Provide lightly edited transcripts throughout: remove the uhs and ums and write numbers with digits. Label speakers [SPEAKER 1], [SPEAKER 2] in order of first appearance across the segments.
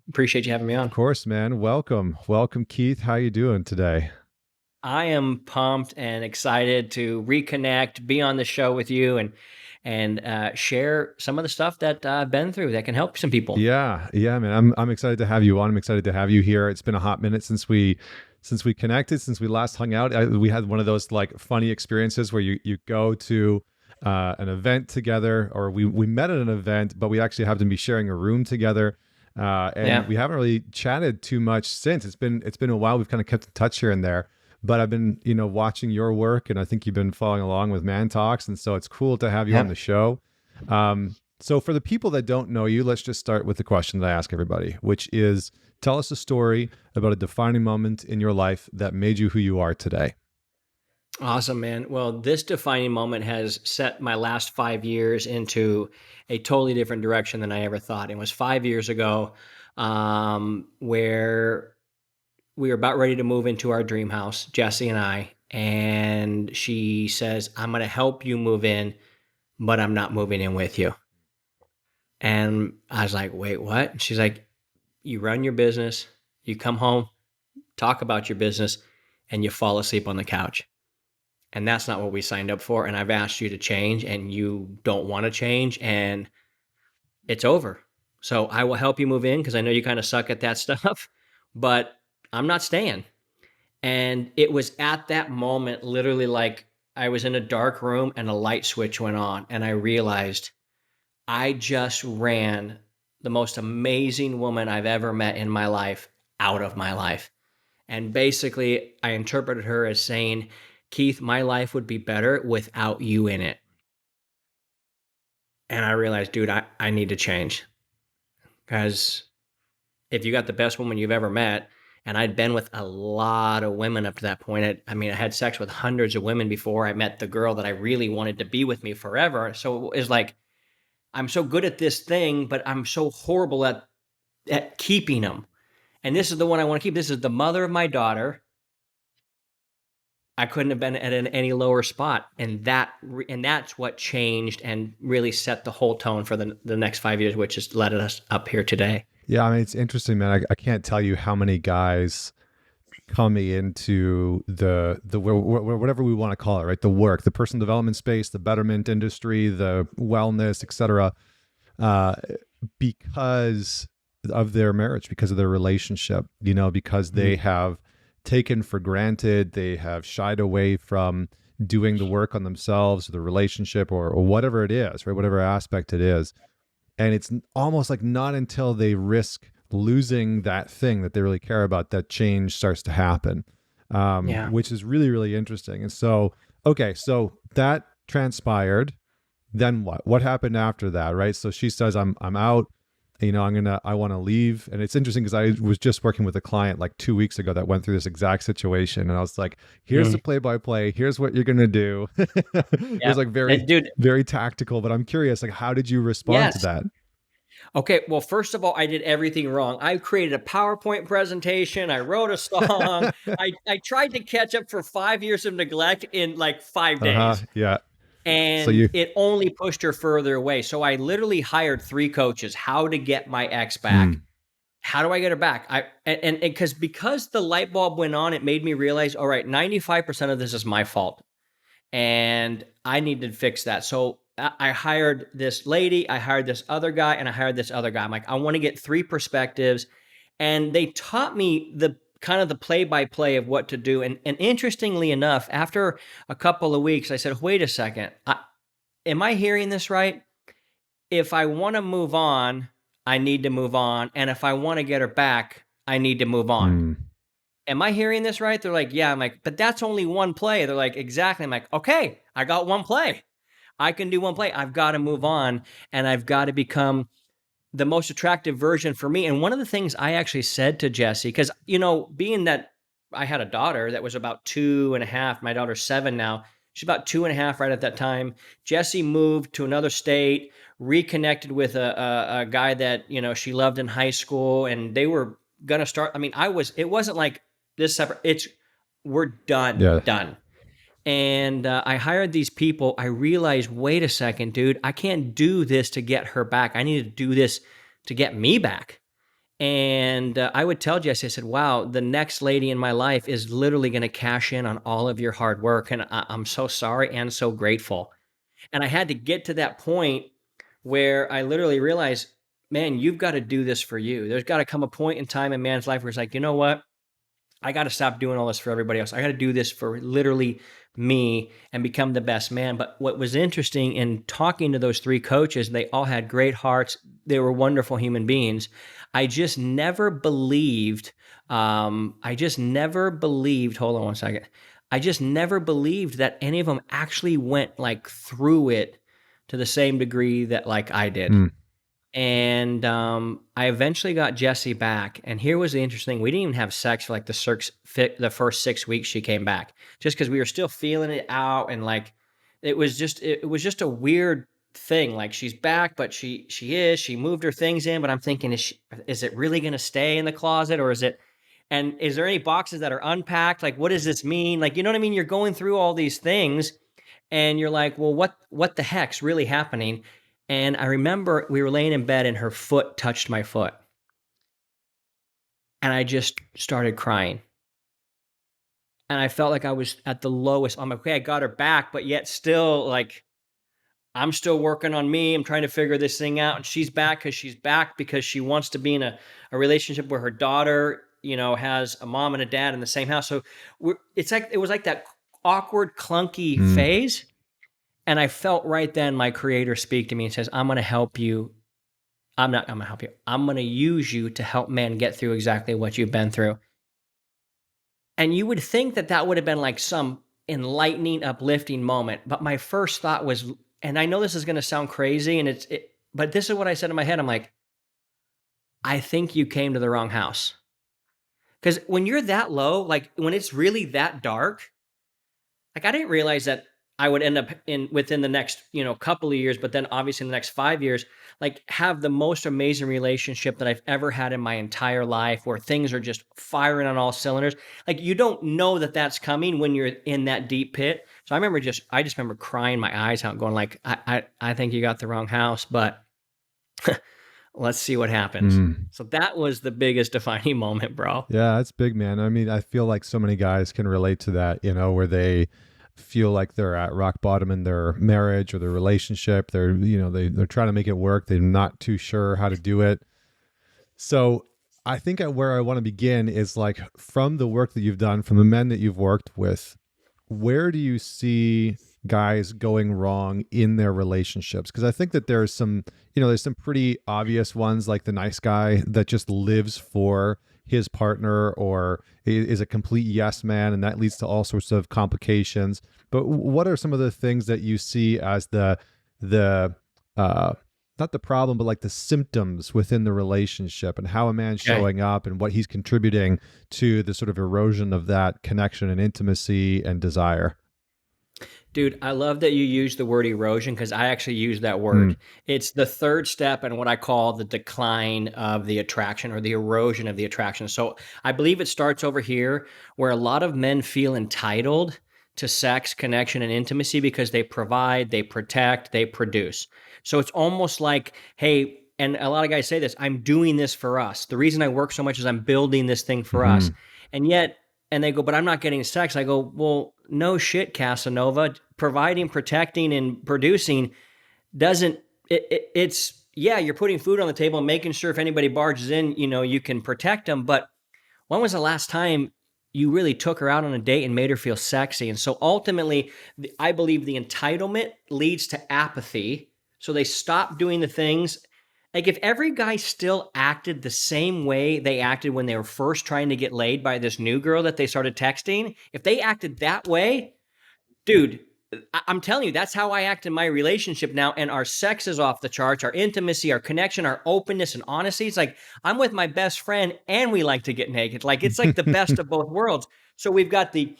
[SPEAKER 1] Appreciate you having me
[SPEAKER 2] Of
[SPEAKER 1] on.
[SPEAKER 2] course, man. Welcome, Keith. How you doing today?
[SPEAKER 1] I am pumped and excited to reconnect, be on the show with you, and share some of the stuff that I've been through that can help some people.
[SPEAKER 2] Yeah, man. I'm excited to have you on. I'm excited to have you here. It's been a hot minute since we connected, since we last hung out. We had one of those like funny experiences where you go to an event together, or we met at an event, but we actually happened to be sharing a room together. And
[SPEAKER 1] Yeah,
[SPEAKER 2] we haven't really chatted too much since. It's been a while. We've kind of kept in touch here and there. But I've been, watching your work, and I think you've been following along with Man Talks, and so it's cool to have you on
[SPEAKER 1] yeah.
[SPEAKER 2] the show. So for the people that don't know you, let's just start with the question that I ask everybody, which is, tell us a story about a defining moment in your life that made you who you are today.
[SPEAKER 1] Awesome, man. Well, this defining moment has set my last 5 years into a totally different direction than I ever thought. It was 5 years ago, where we were about ready to move into our dream house, Jesse and I. And she says, I'm going to help you move in, but I'm not moving in with you. And I was like, wait, what? She's like, you run your business, you come home, talk about your business, and you fall asleep on the couch. And that's not what we signed up for. And I've asked you to change, and you don't want to change, and it's over. So I will help you move in because I know you kind of suck at that stuff, but I'm not staying. And it was at that moment, literally, like I was in a dark room and a light switch went on, and I realized I just ran the most amazing woman I've ever met in my life out of my life. And basically, I interpreted her as saying, Keith, my life would be better without you in it. And I realized, dude, I need to change. Because if you got the best woman you've ever met, and I'd been with a lot of women up to that point. I had sex with hundreds of women before I met the girl that I really wanted to be with me forever. So it was like, I'm so good at this thing, but I'm so horrible at keeping them. And this is the one I want to keep. This is the mother of my daughter. I couldn't have been at any lower spot, and that's what changed and really set the whole tone for the next 5 years, which has led us up here today.
[SPEAKER 2] Yeah, I mean, it's interesting, man. I can't tell you how many guys coming into the whatever we want to call it, right? The work, the personal development space, the betterment industry, the wellness, etc. Uh, because of their marriage, because of their relationship, because they
[SPEAKER 1] Mm.
[SPEAKER 2] have taken for granted, they have shied away from doing the work on themselves, or the relationship, or whatever it is, right? Whatever aspect it is. And it's almost like not until they risk losing that thing that they really care about that change starts to happen,
[SPEAKER 1] Yeah.
[SPEAKER 2] which is really, really interesting. And so, okay, so that transpired. Then what happened after that, right? So she says, I'm out. I want to leave. And it's interesting because I was just working with a client like 2 weeks ago that went through this exact situation. And I was like, here's the
[SPEAKER 1] Mm.
[SPEAKER 2] play by play. Here's what you're going to do. It was
[SPEAKER 1] Yeah.
[SPEAKER 2] like very,
[SPEAKER 1] Dude,
[SPEAKER 2] very tactical, but I'm curious, like, how did you respond to
[SPEAKER 1] yes.
[SPEAKER 2] that?
[SPEAKER 1] Okay, well, first of all, I did everything wrong. I created a PowerPoint presentation. I wrote a song. I tried to catch up for 5 years of neglect in like 5 days.
[SPEAKER 2] Yeah. So
[SPEAKER 1] And
[SPEAKER 2] you,
[SPEAKER 1] it only pushed her further away. So I literally hired three coaches, how to get my ex back.
[SPEAKER 2] mm,
[SPEAKER 1] How do I get her back? And because the light bulb went on, it made me realize, all right, 95% of this is my fault, and I need to fix that. So I hired this lady, I hired this other guy, and I hired this other guy. I'm like, I want to get three perspectives, and they taught me the kind of the play by play of what to do. And interestingly enough, after a couple of weeks, I said, wait a second, am I hearing this right? If I want to move on, I need to move on. And if I want to get her back, I need to move on.
[SPEAKER 2] mm,
[SPEAKER 1] Am I hearing this right? They're like, yeah. I'm like, but that's only one play. They're like, exactly. I'm like, okay, I got one play. I can do one play. I've got to move on, and I've got to become the most attractive version for me. And one of the things I actually said to Jesse, because, being that I had a daughter that was about 2.5, my daughter's 7 now. She's about 2.5 right at that time. Jesse moved to another state, reconnected with a guy that, she loved in high school, and they were going to start. It wasn't like this separate. We're done,
[SPEAKER 2] yeah.
[SPEAKER 1] done. And I hired these people. I realized, wait a second, dude, I can't do this to get her back. I need to do this to get me back. And I would tell Jesse, I said, wow, the next lady in my life is literally going to cash in on all of your hard work. And I'm so sorry and so grateful. And I had to get to that point where I literally realized, man, you've got to do this for you. There's got to come a point in time in man's life where it's like, you know what? I got to stop doing all this for everybody else. I got to do this for literally me and become the best man. But what was interesting in talking to those three coaches, they all had great hearts. They were wonderful human beings. I just never believed, hold on one second. I just never believed that any of them actually went like through it to the same degree that like I did.
[SPEAKER 2] Mm.
[SPEAKER 1] And I eventually got Jessie back. And here was the interesting thing. We didn't even have sex for like the first 6 weeks she came back, just because we were still feeling it out. And like, it was just a weird thing. Like, she's back, but she moved her things in, but I'm thinking, is it really going to stay in the closet, or is it, and is there any boxes that are unpacked? Like, what does this mean? Like, you know what I mean? You're going through all these things and you're like, well, what the heck's really happening? And I remember we were laying in bed and her foot touched my foot. And I just started crying. And I felt like I was at the lowest. I'm like, okay, I got her back, but yet still, like, I'm still working on me. I'm trying to figure this thing out. And she's back because she wants to be in a relationship where her daughter, you know, has a mom and a dad in the same house. So it was like that awkward, clunky phase. And I felt right then my creator speak to me and says, I'm going to help you. I'm going to help you. I'm going to use you to help men get through exactly what you've been through. And you would think that would have been like some enlightening, uplifting moment. But my first thought was, and I know this is going to sound crazy, but this is what I said in my head. I'm like, I think you came to the wrong house. Because when you're that low, like when it's really that dark, like I didn't realize that I would end up within the next, couple of years, but then obviously in the next 5 years, like have the most amazing relationship that I've ever had in my entire life, where things are just firing on all cylinders. Like, you don't know that that's coming when you're in that deep pit. So I just remember crying my eyes out, going like, I think you got the wrong house, but let's see what happens. So that was the biggest defining moment, bro.
[SPEAKER 2] Yeah, it's big, man. I mean, I feel like so many guys can relate to that, where they feel like they're at rock bottom in their marriage or their relationship. They're, they're trying to make it work. They're not too sure how to do it. So I think where I want to begin is like, from the work that you've done, from the men that you've worked with, where do you see guys going wrong in their relationships? Because I think that there's some pretty obvious ones, like the nice guy that just lives for his partner or is a complete yes man, and that leads to all sorts of complications. But what are some of the things that you see as the not the problem, but like the symptoms within the relationship, and how a man's showing up and what he's contributing to the sort of erosion of that connection and intimacy and desire?
[SPEAKER 1] Dude, I love that you use the word erosion, because I actually use that word. It's the third step in what I call the decline of the attraction, or the erosion of the attraction. So I believe it starts over here, where a lot of men feel entitled to sex, connection, and intimacy because they provide, they protect, they produce. So it's almost like, hey, and a lot of guys say this, I'm doing this for us. The reason I work so much is I'm building this thing for us. And yet, and they go, but I'm not getting sex. I go, well, no shit, Casanova. Providing, protecting, and producing it's, yeah, you're putting food on the table and making sure if anybody barges in, you can protect them. But when was the last time you really took her out on a date and made her feel sexy? And so ultimately, I believe the entitlement leads to apathy. So they stop doing the things. Like, if every guy still acted the same way they acted when they were first trying to get laid by this new girl that they started texting, if they acted that way, dude, I'm telling you, that's how I act in my relationship now. And our sex is off the charts, our intimacy, our connection, our openness and honesty. It's like, I'm with my best friend and we like to get naked. Like, it's like the best of both worlds. So we've got the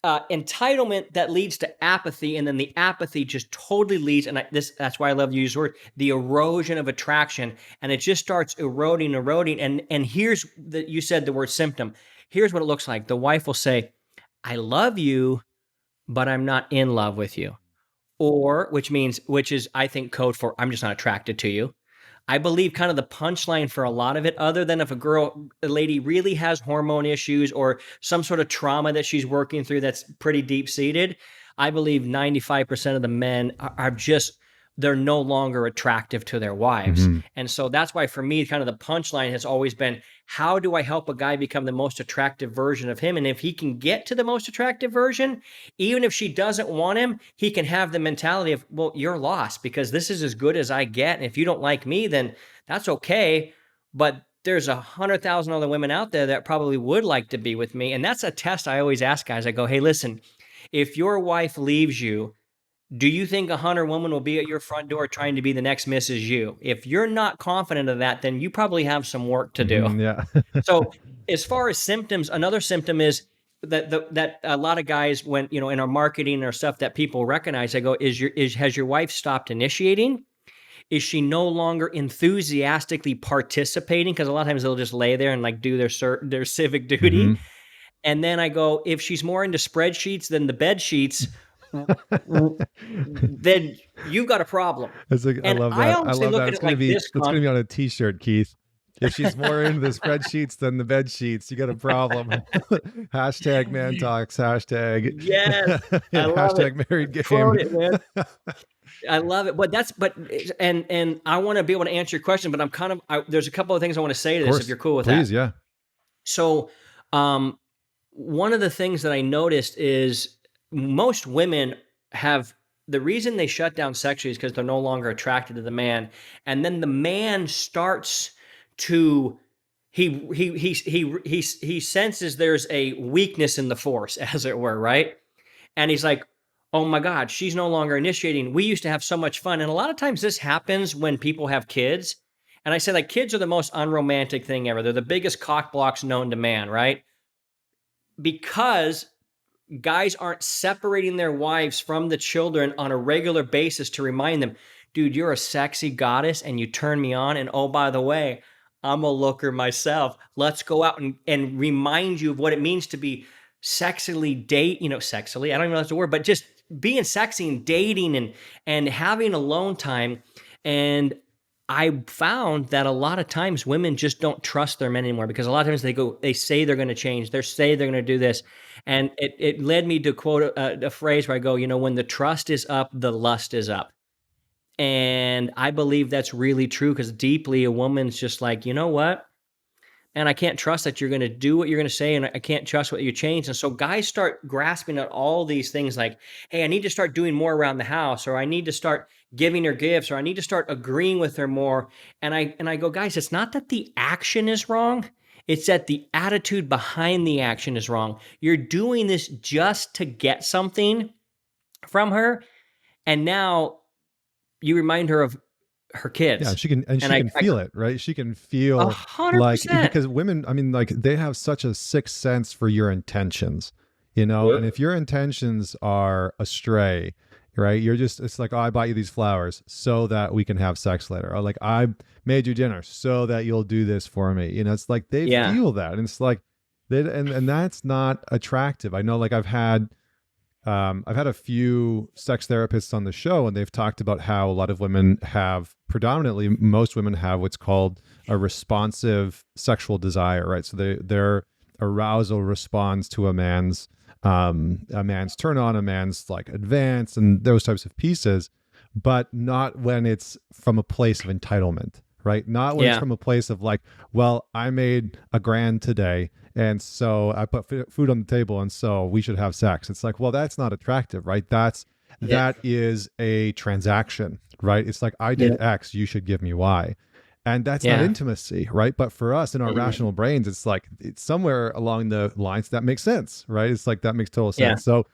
[SPEAKER 1] entitlement that leads to apathy, and then the apathy just totally leads, and that's why I love to use the word, the erosion of attraction, and it just starts eroding, and here's you said the word symptom. Here's what it looks like. The wife will say, I love you, but I'm not in love with you. Or, which is, I think, code for, I'm just not attracted to you. I believe kind of the punchline for a lot of it, other than if a lady really has hormone issues or some sort of trauma that she's working through that's pretty deep seated, I believe 95% of the men are just, they're no longer attractive to their wives.
[SPEAKER 2] Mm-hmm.
[SPEAKER 1] And so that's why for me, kind of the punchline has always been, how do I help a guy become the most attractive version of him? And if he can get to the most attractive version, even if she doesn't want him, he can have the mentality of, well, you're lost because this is as good as I get. And if you don't like me, then that's okay. But there's 100,000 other women out there that probably would like to be with me. And that's a test I always ask guys. I go, hey, listen, if your wife leaves you, do you think a hunter woman will be at your front door trying to be the next Mrs. You? If you're not confident of that, then you probably have some work to do.
[SPEAKER 2] Mm-hmm, yeah.
[SPEAKER 1] So as far as symptoms, another symptom is that a lot of guys, when, you know, in our marketing or stuff that people recognize, I go, has your wife stopped initiating? Is she no longer enthusiastically participating? Because a lot of times they'll just lay there and like do their civic duty.
[SPEAKER 2] Mm-hmm.
[SPEAKER 1] And then I go, if she's more into spreadsheets than the bed sheets, then you've got a problem.
[SPEAKER 2] I
[SPEAKER 1] And
[SPEAKER 2] love
[SPEAKER 1] I
[SPEAKER 2] that. I
[SPEAKER 1] honestly
[SPEAKER 2] love
[SPEAKER 1] look
[SPEAKER 2] that.
[SPEAKER 1] at it like this,
[SPEAKER 2] It's gonna be on a t-shirt, Keith. If she's more into the spreadsheets than the bed sheets, you got a problem. Hashtag man talks. Hashtag
[SPEAKER 1] Yes, I love it.
[SPEAKER 2] hashtag married game.
[SPEAKER 1] Quote it, man. I love it. And I want to be able to answer your question, but there's a couple of things I want to say to this if you're cool with that.
[SPEAKER 2] Please, yeah.
[SPEAKER 1] So, one of the things that I noticed is most women have, the reason they shut down sexually is because they're no longer attracted to the man. And then the man starts to, he senses there's a weakness in the force, as it were, right? And he's like, oh my God, she's no longer initiating. We used to have so much fun. And a lot of times this happens when people have kids. And I say, like, kids are the most unromantic thing ever. They're the biggest cock blocks known to man, right? Because guys aren't separating their wives from the children on a regular basis to remind them, dude, you're a sexy goddess and you turn me on. And oh, by the way, I'm a looker myself. Let's go out and remind you of what it means to be sexily sexily, I don't even know if that's a word, but just being sexy and dating and having alone time. And I found that a lot of times women just don't trust their men anymore because a lot of times they say they're going to change. They say they're going to do this. And it led me to quote a phrase where I go, when the trust is up, the lust is up. And I believe that's really true because deeply a woman's just like, you know what? And I can't trust that you're going to do what you're going to say, and I can't trust what you change. And so guys start grasping at all these things like, hey, I need to start doing more around the house, or I need to start giving her gifts, or I need to start agreeing with her more. And I go, guys, it's not that the action is wrong. It's that the attitude behind the action is wrong. You're doing this just to get something from her. And now you remind her of her kids.
[SPEAKER 2] Yeah, she can feel it, right? She can feel
[SPEAKER 1] 100%.
[SPEAKER 2] Because women, I mean, like they have such a sixth sense for your intentions, And if your intentions are astray, right? It's like, oh, I bought you these flowers so that we can have sex later. Or like, I made you dinner so that you'll do this for me. It's like they feel that. And it's like, and that's not attractive. I know, like I've had a few sex therapists on the show, and they've talked about how a lot of women predominantly most women have what's called a responsive sexual desire, right? So their arousal responds to a man's turn on, a man's like advance and those types of pieces, but not when it's from a place of entitlement, right? Not when it's from a place of like, well, I made $1,000 today, and so I put food on the table, and so we should have sex. It's like, well, that's not attractive, right? That is a transaction, right? It's like, I did X, you should give me Y. And that's not intimacy, right? But for us in our rational brains, it's like, it's somewhere along the lines that makes sense, right? It's like, that makes total sense.
[SPEAKER 1] Yeah.
[SPEAKER 2] So,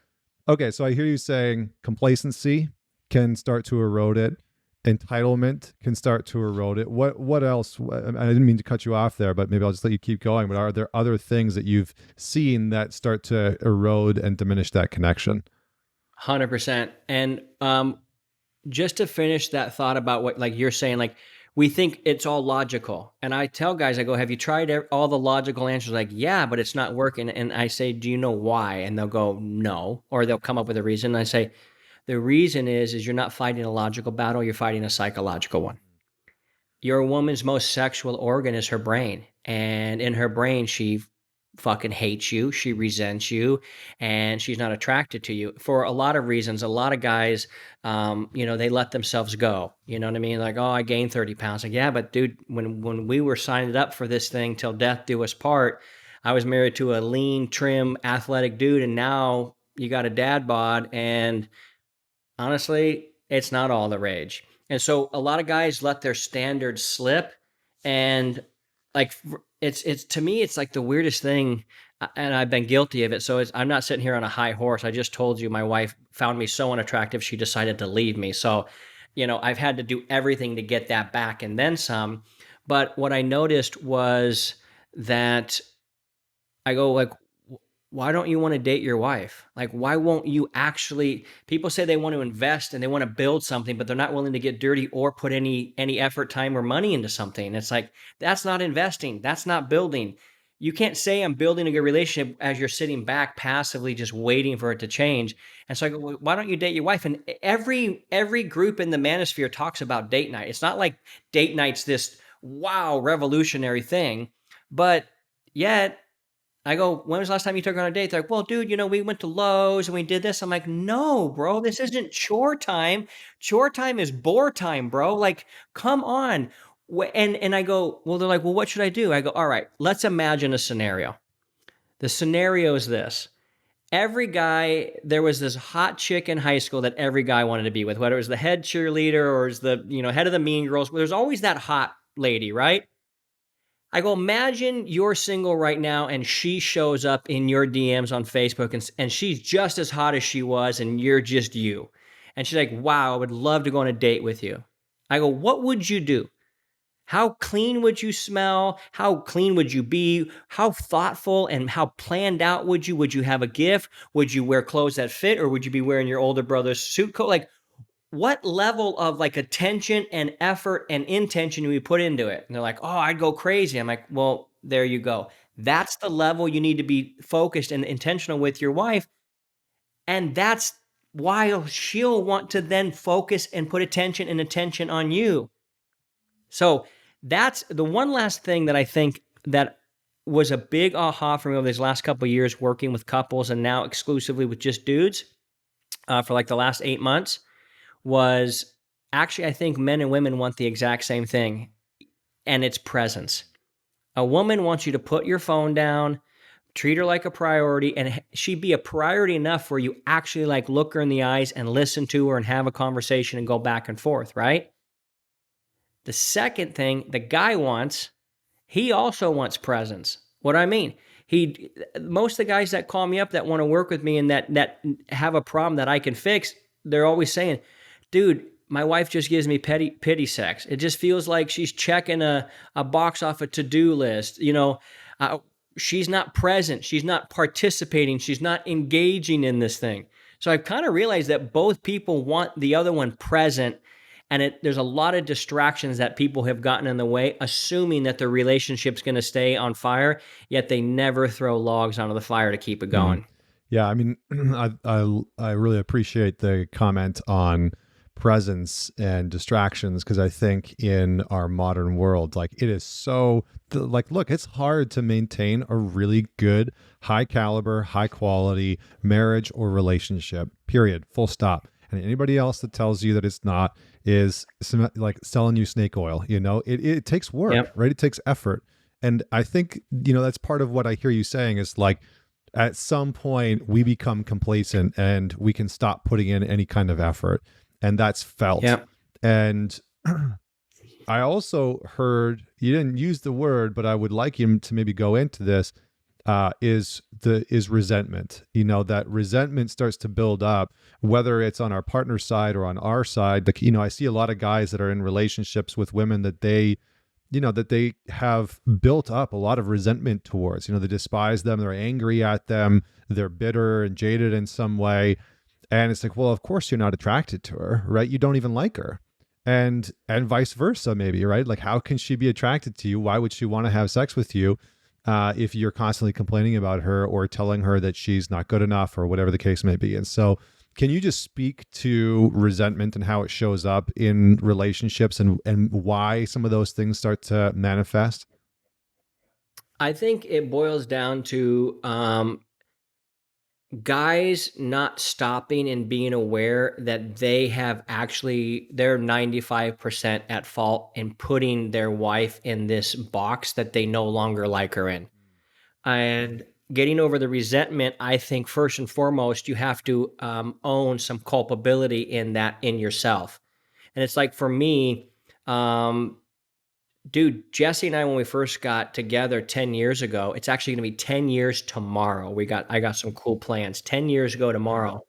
[SPEAKER 2] okay. So I hear you saying complacency can start to erode it. Entitlement can start to erode it. What else? I didn't mean to cut you off there, but maybe I'll just let you keep going. But are there other things that you've seen that start to erode and diminish that connection?
[SPEAKER 1] 100%. And just to finish that thought about what, like you're saying, like we think it's all logical. And I tell guys, I go, have you tried all the logical answers? Like, yeah, but it's not working. And I say, do you know why? And they'll go, no. Or they'll come up with a reason. And I say, the reason is you're not fighting a logical battle, you're fighting a psychological one. your woman's most sexual organ is her brain. And in her brain, she fucking hates you. She resents you, and she's not attracted to you for a lot of reasons. A lot of guys, they let themselves go. You know what I mean? Like, oh, I gained 30 pounds. Like, yeah, but dude, when we were signed up for this thing till death do us part, I was married to a lean, trim, athletic dude, and now you got a dad bod, and honestly, it's not all the rage. And so a lot of guys let their standards slip, and like it's to me it's like the weirdest thing, and I've been guilty of it. So I'm not sitting here on a high horse. I just told you my wife found me so unattractive she decided to leave me. So, I've had to do everything to get that back and then some. But what I noticed was that I go like, why don't you want to date your wife? Like, why won't you actually? People say they want to invest and they want to build something, but they're not willing to get dirty or put any effort, time, or money into something. It's like, that's not investing. That's not building. You can't say I'm building a good relationship as you're sitting back passively just waiting for it to change. And so I go, well, why don't you date your wife? And every group in the manosphere talks about date night. It's not like date night's this wow revolutionary thing, but yet I go, when was the last time you took her on a date? They're like, well, dude, we went to Lowe's and we did this. I'm like, no, bro, this isn't chore time. Chore time is bore time, bro. Like, come on. And I go, well, they're like, well, what should I do? I go, all right, let's imagine a scenario. The scenario is this. Every guy, there was this hot chick in high school that every guy wanted to be with, whether it was the head cheerleader or is the, head of the Mean Girls. There's always that hot lady, right? I go, imagine you're single right now and she shows up in your DMs on Facebook and she's just as hot as she was and you're just you. And she's like, wow, I would love to go on a date with you. I go, what would you do? How clean would you smell? How clean would you be? How thoughtful and how planned out would you? Would you have a gift? Would you wear clothes that fit, or would you be wearing your older brother's suit coat? Like, what level of like attention and effort and intention do we put into it? And they're like, oh, I'd go crazy. I'm like, well, there you go. That's the level you need to be focused and intentional with your wife. And that's why she'll want to then focus and put attention on you. So that's the one last thing that I think that was a big aha for me over these last couple of years working with couples and now exclusively with just dudes for like the last 8 months was actually, I think men and women want the exact same thing, and it's presence. A woman wants you to put your phone down, treat her like a priority, and she'd be a priority enough where you actually like look her in the eyes and listen to her and have a conversation and go back and forth, right? The second thing the guy wants, he also wants presence. What do I mean? Most of the guys that call me up that want to work with me and that have a problem that I can fix, they're always saying, dude, my wife just gives me pity sex. It just feels like she's checking a box off a to-do list. She's not present. She's not participating. She's not engaging in this thing. So I've kind of realized that both people want the other one present, and there's a lot of distractions that people have gotten in the way, assuming that the relationship's going to stay on fire, yet they never throw logs onto the fire to keep it going.
[SPEAKER 2] Yeah, I mean, I really appreciate the comment on presence and distractions, because I think in our modern world, like it is so like, look, it's hard to maintain a really good, high caliber, high quality marriage or relationship, period, full stop. And anybody else that tells you that it's not is like selling you snake oil. It takes work, yep. Right? It takes effort. And I think, that's part of what I hear you saying is like, at some point we become complacent and we can stop putting in any kind of effort. And that's felt. Yep. And I also heard, you didn't use the word, but I would like you to maybe go into this, is resentment. That resentment starts to build up, whether it's on our partner's side or on our side. I see a lot of guys that are in relationships with women that they have built up a lot of resentment towards. They despise them, they're angry at them, they're bitter and jaded in some way. And it's like, well, of course you're not attracted to her, right? You don't even like her. And vice versa, maybe, right? Like, how can she be attracted to you? Why would she want to have sex with you if you're constantly complaining about her or telling her that she's not good enough or whatever the case may be? And so Can you just speak to resentment and how it shows up in relationships, and why some of those things start to manifest?
[SPEAKER 1] I think it boils down to guys not stopping and being aware that they're 95% at fault in putting their wife in this box that they no longer like her in. And getting over the resentment, I think first and foremost, you have to own some culpability in that in yourself. And it's like for me, um, dude, Jesse and I, when we first got together 10 years ago, it's actually going to be 10 years tomorrow. I got some cool plans 10 years ago tomorrow.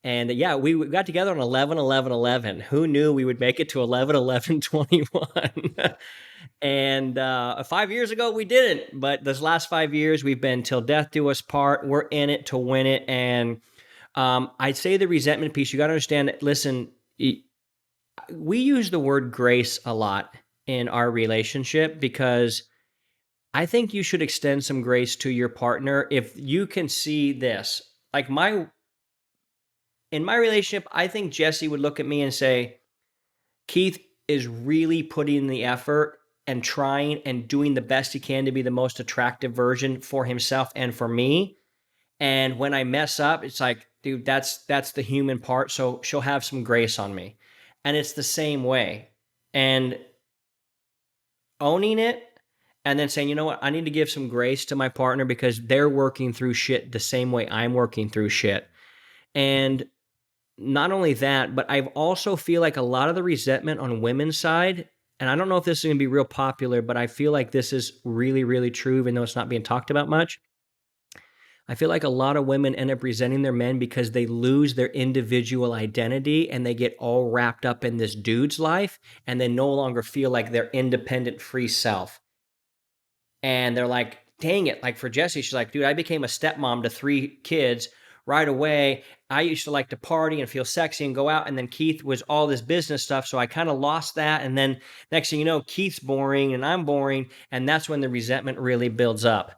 [SPEAKER 1] And yeah, we got together on 11/11/11. Who knew we would make it to 11/11/21? And 5 years ago, we didn't. But this last 5 years, we've been till death do us part. We're in it to win it. And I'd say the resentment piece, you got to understand that, listen, we use the word grace a lot in our relationship because I think you should extend some grace to your partner if you can see this. Like in my relationship, I think Jesse would look at me and say, Keith is really putting in the effort and trying and doing the best he can to be the most attractive version for himself and for me. And when I mess up, it's like, dude, that's the human part. So she'll have some grace on me. And it's the same way. And owning it and then saying, you know what, I need to give some grace to my partner because they're working through shit the same way I'm working through shit. And not only that, but I also feel like a lot of the resentment on women's side, and I don't know if this is going to be real popular, but I feel like this is really, really true, even though it's not being talked about much. I feel like a lot of women end up resenting their men because they lose their individual identity and they get all wrapped up in this dude's life and they no longer feel like their independent, free self. And they're like, dang it. Like for Jessie, she's like, dude, I became a stepmom to 3 kids right away. I used to like to party and feel sexy and go out. And then Keith was all this business stuff. So I kind of lost that. And then next thing you know, Keith's boring and I'm boring. And that's when the resentment really builds up.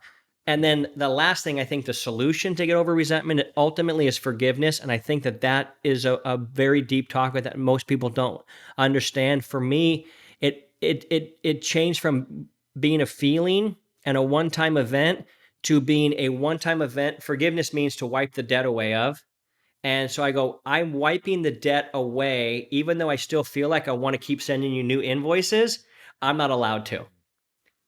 [SPEAKER 1] And then the last thing, I think the solution to get over resentment ultimately is forgiveness. And I think that that is a very deep topic that most people don't understand. For me, it changed from being a feeling and a one-time event to being a one-time event. Forgiveness means to wipe the debt away of. And so I go, I'm wiping the debt away, even though I still feel like I want to keep sending you new invoices. I'm not allowed to.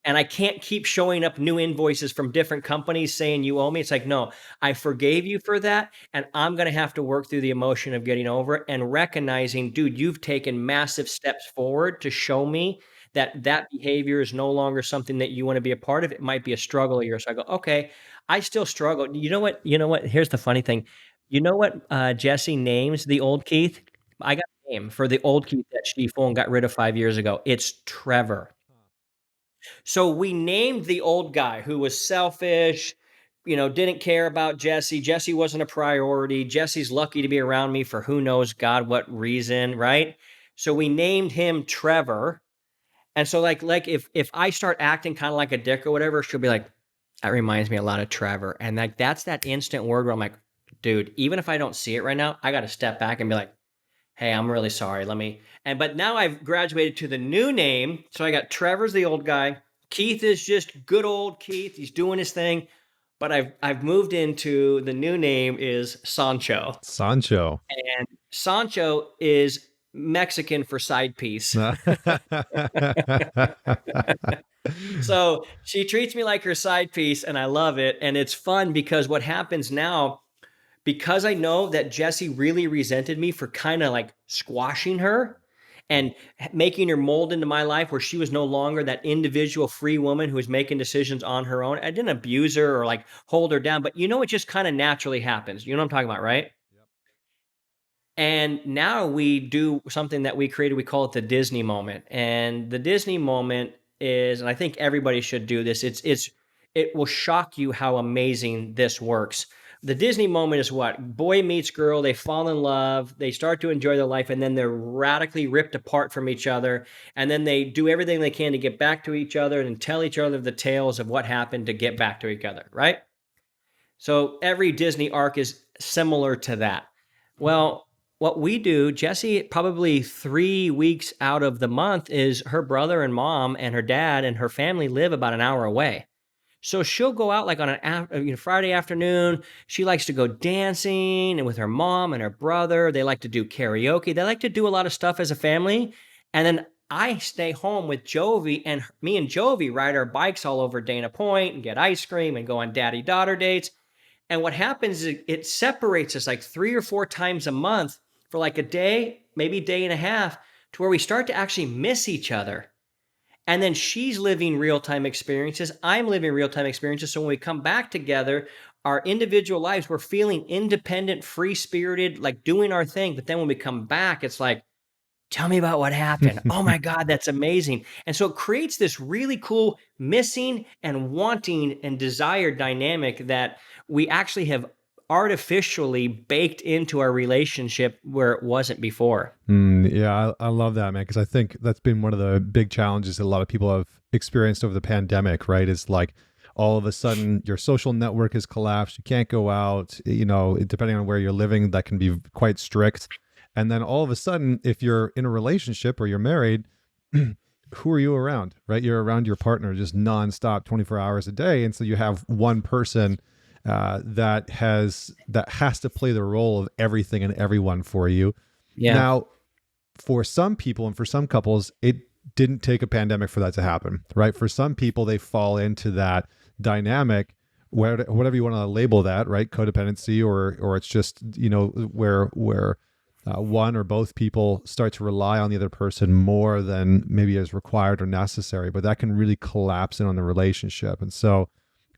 [SPEAKER 1] And I can't keep showing up new invoices from different companies saying you owe me. It's like, no, I forgave you for that. And I'm going to have to work through the emotion of getting over it and recognizing, dude, you've taken massive steps forward to show me that that behavior is no longer something that you want to be a part of. It might be a struggle of yours. So I go, okay, I still struggle. You know what? You know what? Here's the funny thing. You know what Jesse names the old Keith? I got a name for the old Keith that she phone got rid of 5 years ago. It's Trevor. So we named the old guy who was selfish, didn't care about Jesse. Jesse wasn't a priority. Jesse's lucky to be around me for who knows God what reason, right? So we named him Trevor. And so like if I start acting kind of like a dick or whatever, she'll be like, that reminds me a lot of Trevor. And that's that instant word where I'm like, dude, even if I don't see it right now, I got to step back and be like, hey, I'm really sorry. But now I've graduated to the new name. So I got Trevor's the old guy. Keith is just good old Keith. He's doing his thing. But I've moved into the new name is Sancho.
[SPEAKER 2] Sancho.
[SPEAKER 1] And Sancho is Mexican for side piece. So she treats me like her side piece and I love it. And it's fun because what happens now, because I know that Jesse really resented me for kind of like squashing her and making her mold into my life where she was no longer that individual free woman who was making decisions on her own. I didn't abuse her or like hold her down, but it just kind of naturally happens. You know what I'm talking about, right?
[SPEAKER 2] Yep.
[SPEAKER 1] And now we do something that we created. We call it the Disney moment. And the Disney moment is, and I think everybody should do this. It will shock you how amazing this works. The Disney moment is what? Boy meets girl, they fall in love, they start to enjoy their life, and then they're radically ripped apart from each other. And then they do everything they can to get back to each other and tell each other the tales of what happened to get back to each other, right? So every Disney arc is similar to that. Well, what we do, Jessie, probably 3 weeks out of the month, is her brother and mom and her dad and her family live about an hour away. So she'll go out like on an Friday afternoon. She likes to go dancing and with her mom and her brother. They like to do karaoke. They like to do a lot of stuff as a family. And then I stay home with Jovi, and me and Jovi ride our bikes all over Dana Point and get ice cream and go on daddy-daughter dates. And what happens is it separates us like 3 or 4 times a month for like a day, maybe day and a half, to where we start to actually miss each other. And then she's living real-time experiences. I'm living real-time experiences. So when we come back together, our individual lives, we're feeling independent, free-spirited, like doing our thing. But then when we come back, it's like, tell me about what happened. Oh my God, that's amazing. And so it creates this really cool missing and wanting and desired dynamic that we actually have artificially baked into our relationship where it wasn't before.
[SPEAKER 2] Yeah, I love that, man, because I think that's been one of the big challenges that a lot of people have experienced over the pandemic, right? Is like all of a sudden your social network has collapsed. You can't go out, depending on where you're living, that can be quite strict. And then all of a sudden, if you're in a relationship or you're married, who are you around, right? You're around your partner just nonstop, 24 hours a day. And so you have one person that has to play the role of everything and everyone for you.
[SPEAKER 1] Yeah.
[SPEAKER 2] Now, for some people and for some couples, it didn't take a pandemic for that to happen, right? For some people, they fall into that dynamic, whatever you want to label that, right? Codependency, or it's just, where one or both people start to rely on the other person more than maybe is required or necessary, but that can really collapse in on the relationship. And so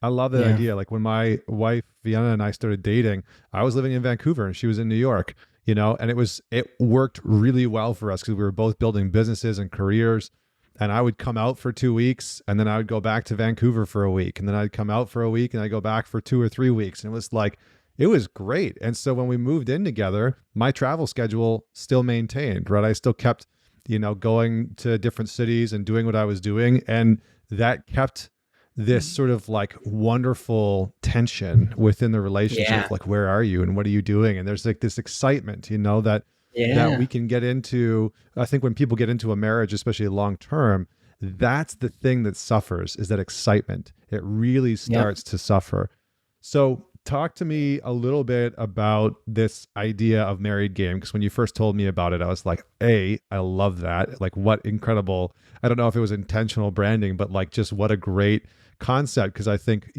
[SPEAKER 2] I love that idea. Like when my wife, Vienna, and I started dating, I was living in Vancouver and she was in New York, and it worked really well for us because we were both building businesses and careers. And I would come out for 2 weeks and then I would go back to Vancouver for a week. And then I'd come out for a week and I'd go back for 2 or 3 weeks. And it was great. And so when we moved in together, my travel schedule still maintained, right? I still kept, going to different cities and doing what I was doing. And that kept this sort of like wonderful tension within the relationship.
[SPEAKER 1] Yeah.
[SPEAKER 2] Like, where are you and what are you doing? And there's like this excitement, that we can get into. I think when people get into a marriage, especially long term, that's the thing that suffers, is that excitement. It really starts to suffer. So talk to me a little bit about this idea of married game. Because when you first told me about it, I was like, I love that. Like, what incredible, I don't know if it was intentional branding, but like just what a great concept. Because I think,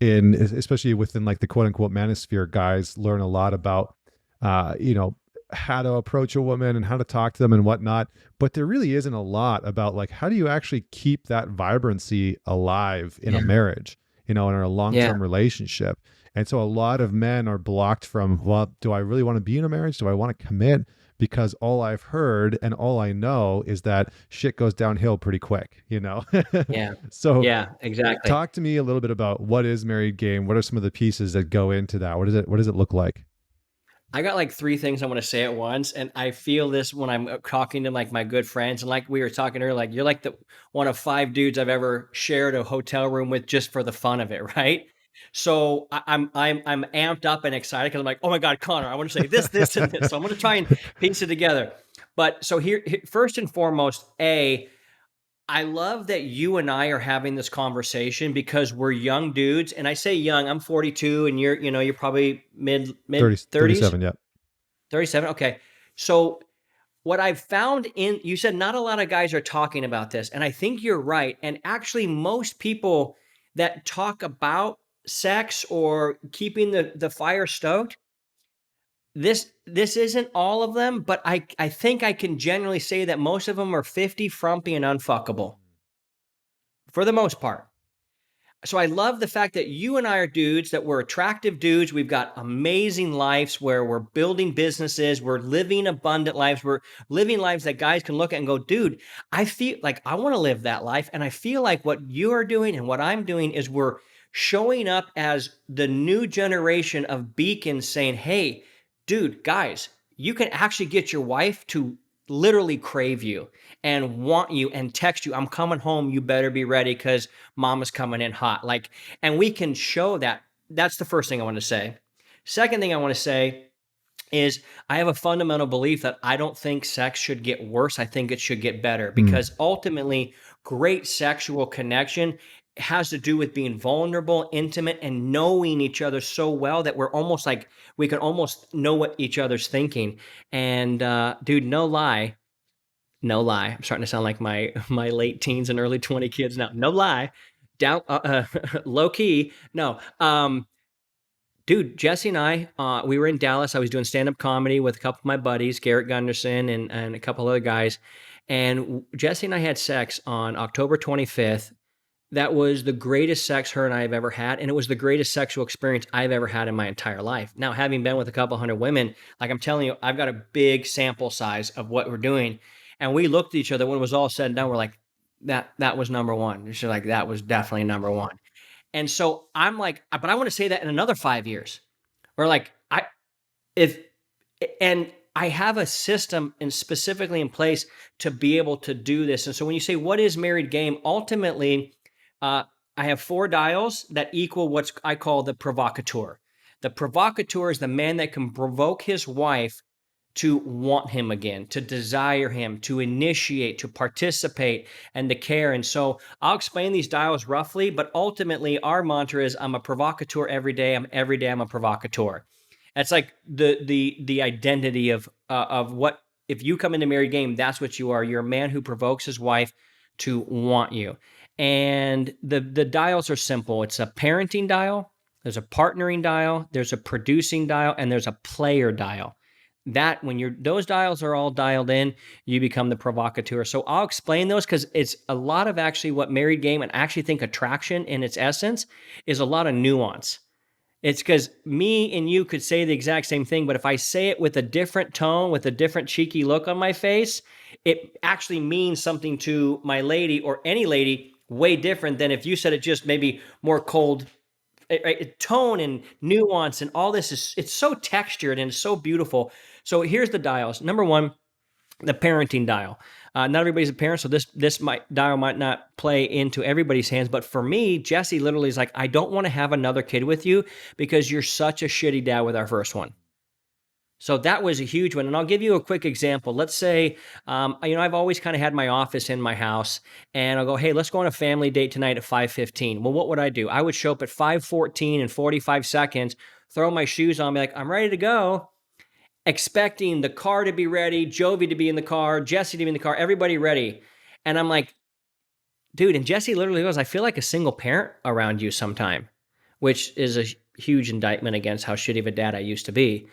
[SPEAKER 2] especially within like the quote unquote manosphere, guys learn a lot about, how to approach a woman and how to talk to them and whatnot. But there really isn't a lot about like, how do you actually keep that vibrancy alive in a marriage, in a long-term relationship. And so a lot of men are blocked from, well, do I really want to be in a marriage? Do I want to commit? Because all I've heard and all I know is that shit goes downhill pretty quick,
[SPEAKER 1] Yeah.
[SPEAKER 2] So
[SPEAKER 1] Yeah, exactly.
[SPEAKER 2] talk to me a little bit about what is married game. What are some of the pieces that go into that? What does it look like?
[SPEAKER 1] I got like 3 things I want to say at once. And I feel this when I'm talking to like my good friends. And like we were talking earlier, like you're like the one of 5 dudes I've ever shared a hotel room with just for the fun of it, right? So I'm amped up and excited because I'm like, oh my God, Connor, I want to say this, and this. So I'm going to try and piece it together. But so here, first and foremost, I love that you and I are having this conversation because we're young dudes. And I say young, I'm 42 and you're probably mid 30s.
[SPEAKER 2] 37, yeah.
[SPEAKER 1] 37. Okay. So what I've found you said not a lot of guys are talking about this. And I think you're right. And actually most people that talk about sex or keeping the fire stoked, this isn't all of them, but I think I can generally say that most of them are 50, frumpy, and unfuckable for the most part. So I love the fact that you and I are dudes, that we're attractive dudes. We've got amazing lives where we're building businesses. We're living abundant lives. We're living lives that guys can look at and go, dude, I feel like I want to live that life. And I feel like what you are doing and what I'm doing is we're showing up as the new generation of beacons saying, hey, dude, guys, you can actually get your wife to literally crave you and want you and text you, I'm coming home, you better be ready because mama's coming in hot. Like, and we can show that. That's the first thing I want to say. Second thing I want to say is I have a fundamental belief that I don't think sex should get worse. I think it should get better,
[SPEAKER 2] Mm.
[SPEAKER 1] because ultimately, great sexual connection has to do with being vulnerable, intimate, and knowing each other so well that we're almost like we can almost know what each other's thinking. And dude, no lie, no lie. I'm starting to sound like my late teens and early 20 kids now. No lie, down low key. No, dude, Jesse and I, we were in Dallas. I was doing stand-up comedy with a couple of my buddies, Garrett Gunderson and a couple other guys. And Jesse and I had sex on October 25th. That was the greatest sex her and I have ever had, and it was the greatest sexual experience I've ever had in my entire life. Now, having been with a couple hundred women, like I'm telling you, I've got a big sample size of what we're doing. And we looked at each other when it was all said and done. We're like, that was number one. She's like, that was definitely number one. And so I'm like, but I want to say that in another 5 years. Or like, if, and I have a system and specifically in place to be able to do this. And so when you say, what is married game? Ultimately, I have 4 dials that equal what I call the provocateur. The provocateur is the man that can provoke his wife to want him again, to desire him, to initiate, to participate, and to care. And so I'll explain these dials roughly, but ultimately our mantra is I'm a provocateur every day. Every day I'm a provocateur. That's like the identity of what, if you come into married game, that's what you are. You're a man who provokes his wife to want you. And the dials are simple. It's a parenting dial, there's a partnering dial, there's a producing dial, and there's a player dial. That when those dials are all dialed in, you become the provocateur. So I'll explain those because it's a lot of actually what married game, and I actually think attraction in its essence is a lot of nuance. It's because me and you could say the exact same thing, but if I say it with a different tone, with a different cheeky look on my face, it actually means something to my lady or any lady way different than if you said it just maybe more cold. Tone and nuance and all this it's so textured and it's so beautiful. So here's the dials. Number one, the parenting dial. Not everybody's a parent, so this dial might not play into everybody's hands. But for me, Jesse literally is like, I don't want to have another kid with you because you're such a shitty dad with our first one. So that was a huge one. And I'll give you a quick example. Let's say, I've always kind of had my office in my house, and I'll go, hey, let's go on a family date tonight at 5:15. Well, what would I do? I would show up at 5:14 and 45 seconds, throw my shoes on, be like, I'm ready to go, expecting the car to be ready, Jovi to be in the car, Jesse to be in the car, everybody ready. And I'm like, dude, and Jesse literally goes, I feel like a single parent around you sometime, which is a huge indictment against how shitty of a dad I used to be.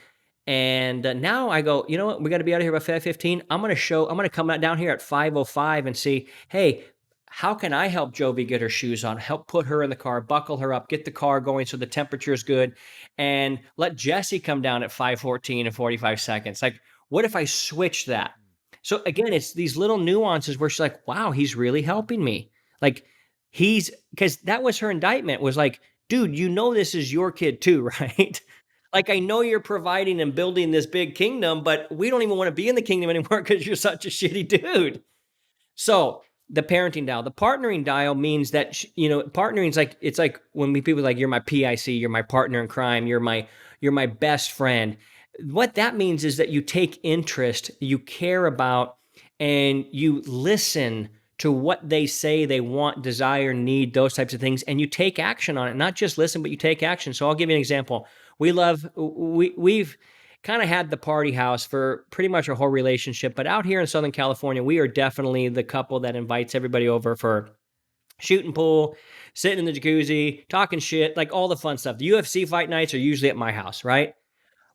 [SPEAKER 1] And now I go, you know what? We got to be out of here by 5:15. I'm going to come down here at 5:05 and see, hey, how can I help Jovi get her shoes on, help put her in the car, buckle her up, get the car going so the temperature is good, and let Jesse come down at 5:14 and 45 seconds. Like, what if I switch that? So again, it's these little nuances where she's like, wow, he's really helping me. Like, because that was her indictment, was like, dude, this is your kid too, right? Like, I know you're providing and building this big kingdom, but we don't even want to be in the kingdom anymore because you're such a shitty dude. So the parenting dial, the partnering dial means that, partnering is like, it's like when people are like, you're my PIC, you're my partner in crime, you're my best friend. What that means is that you take interest, you care about, and you listen to what they say they want, desire, need, those types of things, and you take action on it. Not just listen, but you take action. So I'll give you an example. We've kind of had the party house for pretty much our whole relationship, but out here in Southern California, we are definitely the couple that invites everybody over for shooting pool, sitting in the jacuzzi, talking shit, like all the fun stuff. The UFC fight nights are usually at my house, right?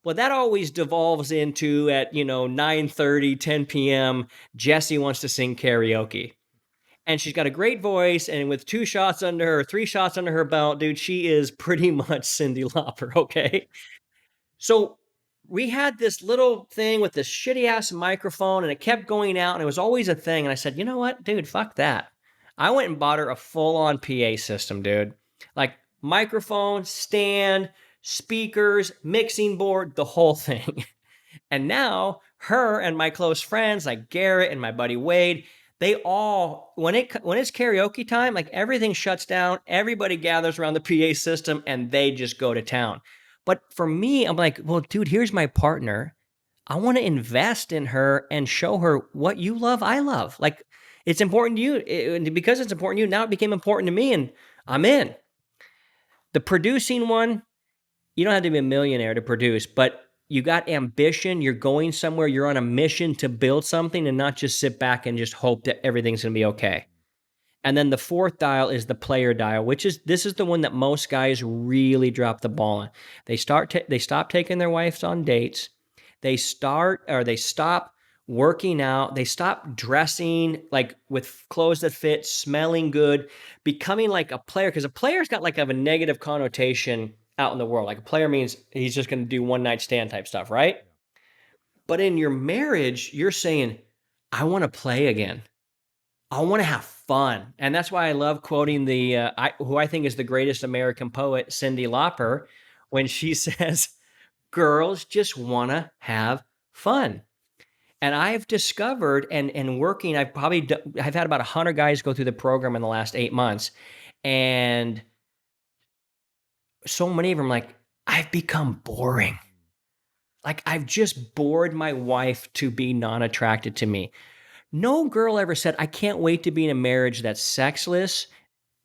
[SPEAKER 1] Well, that always devolves into at 9:30, 10 p.m. Jesse wants to sing karaoke. And she's got a great voice, and with 2 shots under her, 3 shots under her belt, dude, she is pretty much Cyndi Lauper, okay? So we had this little thing with this shitty ass microphone, and it kept going out, and it was always a thing. And I said, you know what, dude, fuck that. I went and bought her a full-on PA system, dude. Like microphone, stand, speakers, mixing board, the whole thing. And now her and my close friends like Garrett and my buddy Wade, they all, when it's karaoke time, like everything shuts down, everybody gathers around the PA system, and they just go to town. But for me, I'm like, well, dude, here's my partner. I want to invest in her and show her what you love, I love. Like, it's important to you. Because it's important to you, now it became important to me, and I'm in. The producing one, you don't have to be a millionaire to produce, but you got ambition. You're going somewhere. You're on a mission to build something and not just sit back and just hope that everything's going to be okay. And then the fourth dial is the player dial, which is this is the one that most guys really drop the ball on. They stop taking their wives on dates. They stop working out. They stop dressing like with clothes that fit, smelling good, becoming like a player, because a player's got like a negative connotation out in the world. Like a player means he's just going to do one night stand type stuff, right? But in your marriage, you're saying, I want to play again. I want to have fun. And that's why I love quoting who I think is the greatest American poet, Cyndi Lauper, when she says, girls just want to have fun. And I've discovered and working, I've had about 100 guys go through the program in the last 8 months. And so many of them, like, I've become boring. Like, I've just bored my wife to be non-attracted to me. No girl ever said, I can't wait to be in a marriage that's sexless,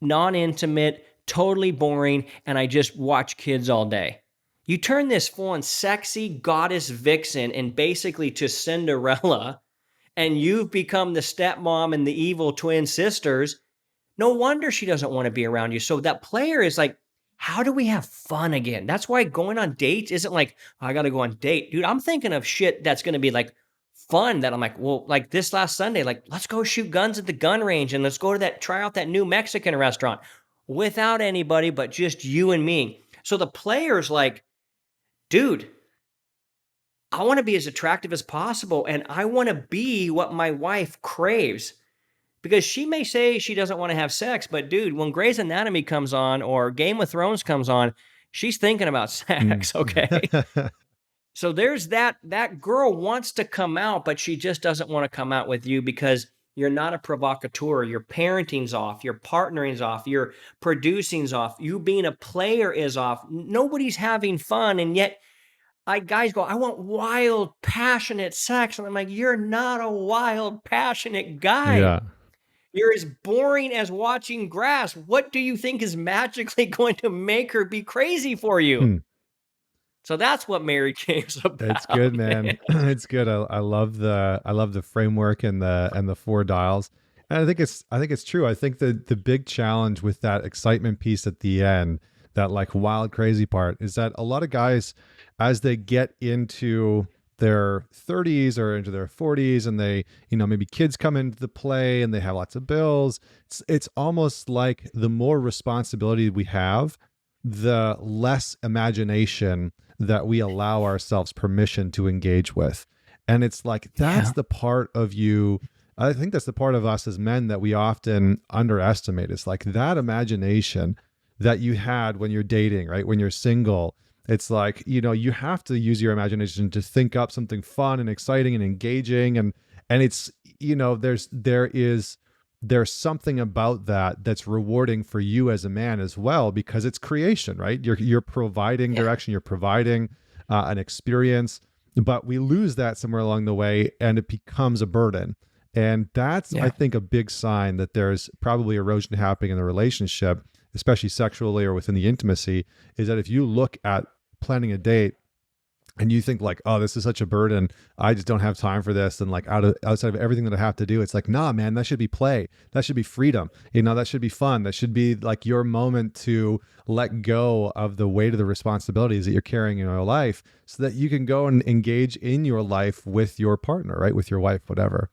[SPEAKER 1] non-intimate, totally boring, and I just watch kids all day. You turn this full-on sexy goddess vixen and basically to Cinderella, and you've become the stepmom and the evil twin sisters. No wonder she doesn't want to be around you. So that player is like, how do we have fun again? That's why going on dates isn't like, oh, I got to go on date. Dude, I'm thinking of shit that's going to be like fun that I'm like, well, like this last Sunday, like, let's go shoot guns at the gun range and let's go to try out that new Mexican restaurant without anybody but just you and me. So the player's like, dude, I want to be as attractive as possible and I want to be what my wife craves. Because she may say she doesn't want to have sex, but dude, when Grey's Anatomy comes on or Game of Thrones comes on, she's thinking about sex, okay? So there's that girl wants to come out, but she just doesn't want to come out with you because you're not a provocateur. Your parenting's off. Your partnering's off. Your producing's off. You being a player is off. Nobody's having fun. And yet guys go, I want wild, passionate sex. And I'm like, you're not a wild, passionate guy.
[SPEAKER 2] Yeah.
[SPEAKER 1] You're as boring as watching grass. What do you think is magically going to make her be crazy for you? So that's what marriage game's about.
[SPEAKER 2] It's good, man. It's good. I love the framework and the four dials. And I think it's true. I think the big challenge with that excitement piece at the end, that like wild crazy part, is that a lot of guys, as they get into their 30s or into their 40s and they, maybe kids come into the play and they have lots of bills, it's almost like the more responsibility we have, the less imagination that we allow ourselves permission to engage with. And it's like, that's the part of you, I think that's the part of us as men that we often underestimate. It's like that imagination that you had when you're dating, right? When you're single, it's like, you have to use your imagination to think up something fun and exciting and engaging. And it's, there's something about that that's rewarding for you as a man as well, because it's creation, right? You're providing direction, you're providing an experience, but we lose that somewhere along the way and it becomes a burden. And that's, I think, a big sign that there's probably erosion happening in the relationship, especially sexually or within the intimacy, is that if you look at planning a date and you think like, oh, this is such a burden, I just don't have time for this, and like outside of everything that I have to do, it's like, nah, man, that should be play, that should be freedom, that should be fun, that should be like your moment to let go of the weight of the responsibilities that you're carrying in your life, so that you can go and engage in your life with your partner, right, with your wife, whatever.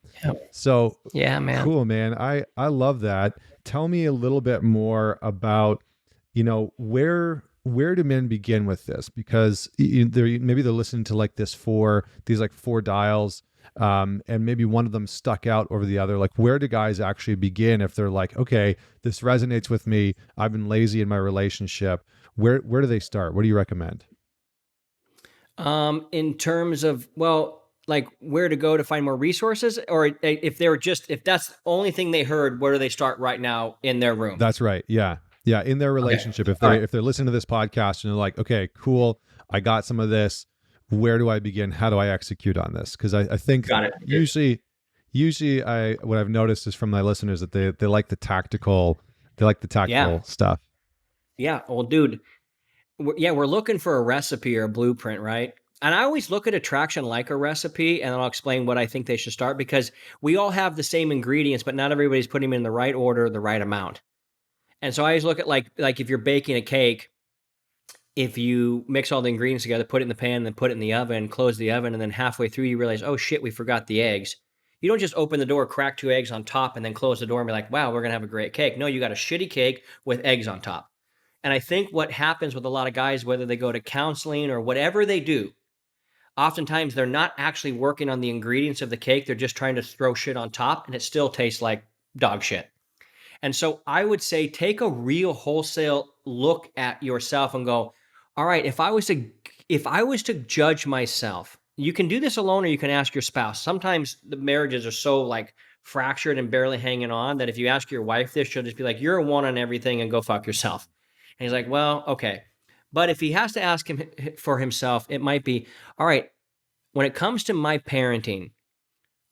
[SPEAKER 2] So
[SPEAKER 1] yeah, man,
[SPEAKER 2] cool, man. I love that. Tell me a little bit more about where do men begin with this? Because maybe they're listening to like these four dials, and maybe one of them stuck out over the other. Like, where do guys actually begin if they're like, okay, this resonates with me, I've been lazy in my relationship? Where do they start? What do you recommend?
[SPEAKER 1] In terms of, well, like where to go to find more resources, or if that's the only thing they heard, where do they start right now in their room?
[SPEAKER 2] That's right. Yeah. Yeah, in their relationship, if they're listening to this podcast and they're like, okay, cool, I got some of this. Where do I begin? How do I execute on this? Because I think
[SPEAKER 1] Got it.
[SPEAKER 2] usually what I've noticed is from my listeners that they like the tactical,
[SPEAKER 1] Yeah.
[SPEAKER 2] stuff.
[SPEAKER 1] Yeah. Well, dude, we're looking for a recipe or a blueprint, right? And I always look at attraction like a recipe, and then I'll explain what I think they should start, because we all have the same ingredients, but not everybody's putting them in the right order, the right amount. And so I always look at like if you're baking a cake, if you mix all the ingredients together, put it in the pan, then put it in the oven, close the oven, and then halfway through you realize, oh shit, we forgot the eggs. You don't just open the door, crack 2 eggs on top, and then close the door and be like, wow, we're going to have a great cake. No, you got a shitty cake with eggs on top. And I think what happens with a lot of guys, whether they go to counseling or whatever they do, oftentimes they're not actually working on the ingredients of the cake. They're just trying to throw shit on top, and it still tastes like dog shit. And so I would say take a real wholesale look at yourself and go, all right, if I was to judge myself, you can do this alone or you can ask your spouse. Sometimes the marriages are so like fractured and barely hanging on that if you ask your wife this, she'll just be like, you're a one on everything and go fuck yourself. And he's like, well, okay. But if he has to ask him for himself, it might be, all right, when it comes to my parenting,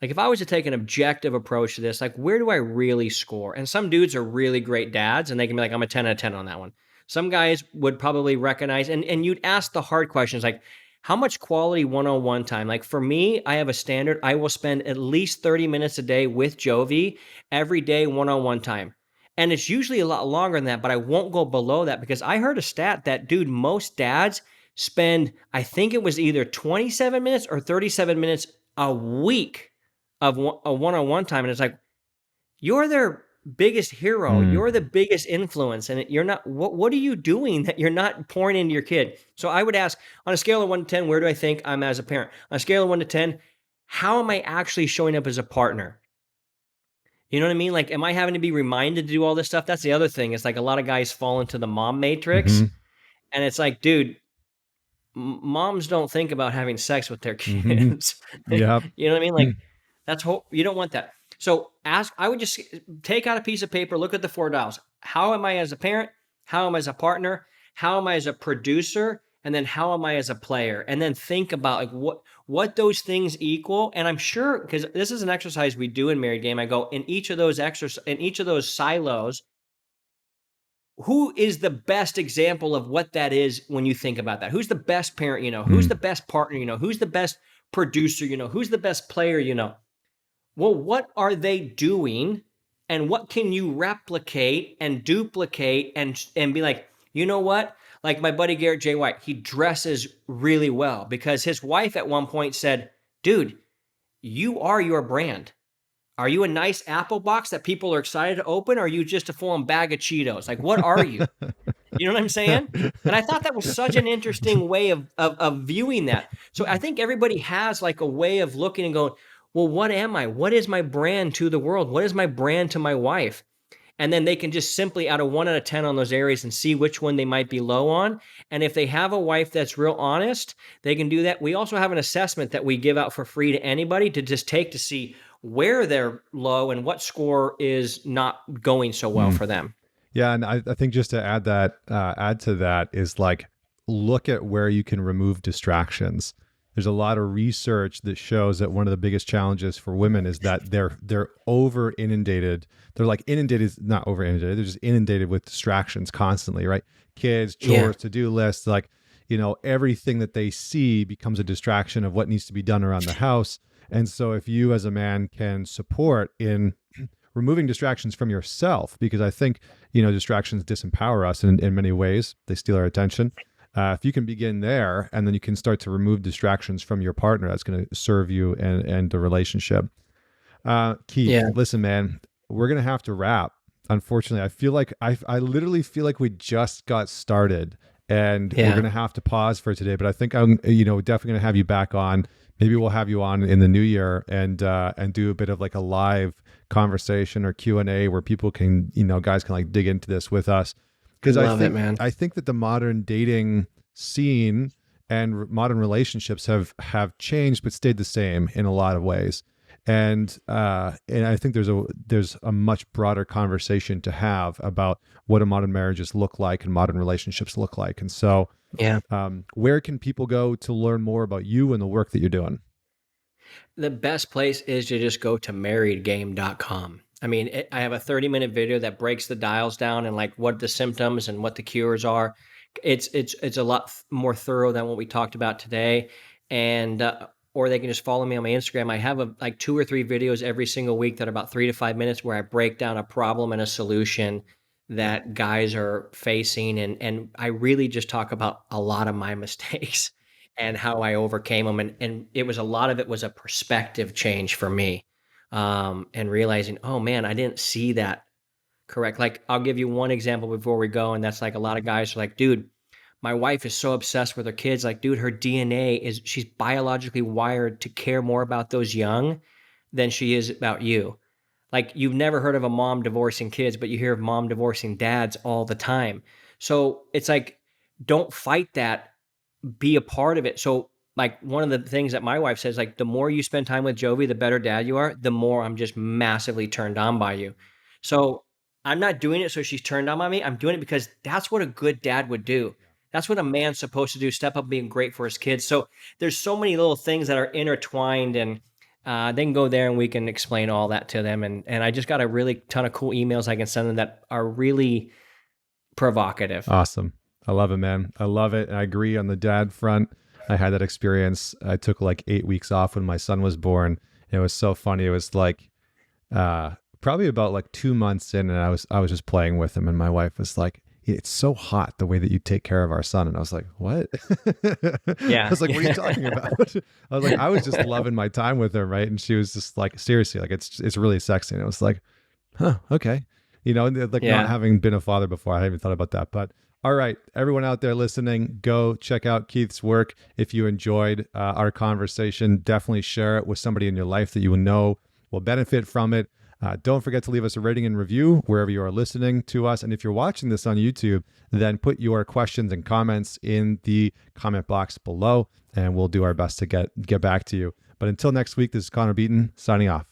[SPEAKER 1] like if I was to take an objective approach to this, like where do I really score? And some dudes are really great dads and they can be like, I'm a 10 out of 10 on that one. Some guys would probably recognize, and you'd ask the hard questions like, how much quality one-on-one time? Like for me, I have a standard. I will spend at least 30 minutes a day with Jovi every day, one-on-one time. And it's usually a lot longer than that, but I won't go below that because I heard a stat that, dude, most dads spend, I think it was either 27 minutes or 37 minutes a week of a one-on-one time. And it's like, you're their biggest hero. You're the biggest influence. And you're not, what are you doing that you're not pouring into your kid? So I would ask, on a scale of 1 to 10, where do I think I'm as a parent? On a scale of 1 to 10, how am I actually showing up as a partner? You know what I mean? Like, am I having to be reminded to do all this stuff? That's the other thing. It's like a lot of guys fall into the mom matrix. And it's like, dude, moms don't think about having sex with their kids.
[SPEAKER 2] Yep.
[SPEAKER 1] You know what I mean? Like, that's you don't want that. So I would just take out a piece of paper, look at the 4 dials. How am I as a parent? How am I as a partner? How am I as a producer? And then how am I as a player? And then think about like what those things equal. And I'm sure, because this is an exercise we do in Married Game, I go in each of those silos, who is the best example of what that is when you think about that? Who's the best parent you know? Who's the best partner you know? Who's the best producer you know? Who's the best player you know? Well, what are they doing and what can you replicate and duplicate and be like, you know what? Like my buddy Garrett J. White, he dresses really well because his wife at one point said, dude, you are your brand. Are you a nice apple box that people are excited to open? Or are you just a full-on bag of Cheetos? Like, what are you? You know what I'm saying? And I thought that was such an interesting way of viewing that. So I think everybody has like a way of looking and going, well, what am I? What is my brand to the world? What is my brand to my wife? And then they can just simply out of 1 out of 10 on those areas and see which one they might be low on. And if they have a wife that's real honest, they can do that. We also have an assessment that we give out for free to anybody to just take to see where they're low and what score is not going so well for them.
[SPEAKER 2] Yeah, and I think just to add to that is like look at where you can remove distractions. There's a lot of research that shows that one of the biggest challenges for women is that they're over inundated. They're like inundated, not over inundated. They're just inundated with distractions constantly, right? Kids, chores, to-do lists, like, you know, everything that they see becomes a distraction of what needs to be done around the house. And so if you as a man can support in removing distractions from yourself, because I think, you know, distractions disempower us in many ways. They steal our attention. If you can begin there, and then you can start to remove distractions from your partner, that's going to serve you and the relationship. Keith, listen, man, we're going to have to wrap. Unfortunately, I feel like I literally feel like we just got started, and we're going to have to pause for today. But I think I'm, you know, definitely going to have you back on. Maybe we'll have you on in the new year and do a bit of like a live conversation or Q&A where people can, you know, guys can like dig into this with us. Because I think that the modern dating scene and modern relationships have changed but stayed the same in a lot of ways. And I think there's a much broader conversation to have about what do modern marriages look like and modern relationships look like. And so,
[SPEAKER 1] Yeah.
[SPEAKER 2] where can people go to learn more about you and the work that you're doing?
[SPEAKER 1] The best place is to just go to marriedgame.com. I mean, I have a 30-minute video that breaks the dials down and like what the symptoms and what the cures are. It's a lot more thorough than what we talked about today. And or they can just follow me on my Instagram. I have like 2 or 3 videos every single week that are about 3 to 5 minutes where I break down a problem and a solution that guys are facing, and I really just talk about a lot of my mistakes and how I overcame them. And it was a lot of it was a perspective change for me, and realizing, oh man, I didn't see that correct. Like, I'll give you one example before we go, and that's like a lot of guys are like, dude, my wife is so obsessed with her kids. Like, dude, her DNA is she's biologically wired to care more about those young than she is about you. Like, you've never heard of a mom divorcing kids, but you hear of mom divorcing dads all the time. So it's like, don't fight that, be a part of it. So like one of the things that my wife says, like the more you spend time with Jovi, the better dad you are, the more I'm just massively turned on by you. So I'm not doing it so she's turned on by me. I'm doing it because that's what a good dad would do. That's what a man's supposed to do, step up being great for his kids. So there's so many little things that are intertwined, and they can go there and we can explain all that to them. And I just got a really ton of cool emails I can send them that are really provocative.
[SPEAKER 2] Awesome. I love it, man. I love it. And I agree on the dad front. I had that experience. I took like 8 weeks off when my son was born. And it was so funny. It was like probably about like 2 months in, and I was just playing with him, and my wife was like, "It's so hot the way that you take care of our son." And I was like, "What?" I
[SPEAKER 1] Yeah.
[SPEAKER 2] was like, "What are you talking about?" I was like, I was just loving my time with him, right? And she was just like, "Seriously, like it's really sexy." And I was like, "Huh, okay." Like not
[SPEAKER 1] Yeah.
[SPEAKER 2] having been a father before, I hadn't even thought about that. But all right, everyone out there listening, go check out Keith's work. If you enjoyed our conversation, definitely share it with somebody in your life that you know will benefit from it. Don't forget to leave us a rating and review wherever you are listening to us. And if you're watching this on YouTube, then put your questions and comments in the comment box below, and we'll do our best to get back to you. But until next week, this is Connor Beaton signing off.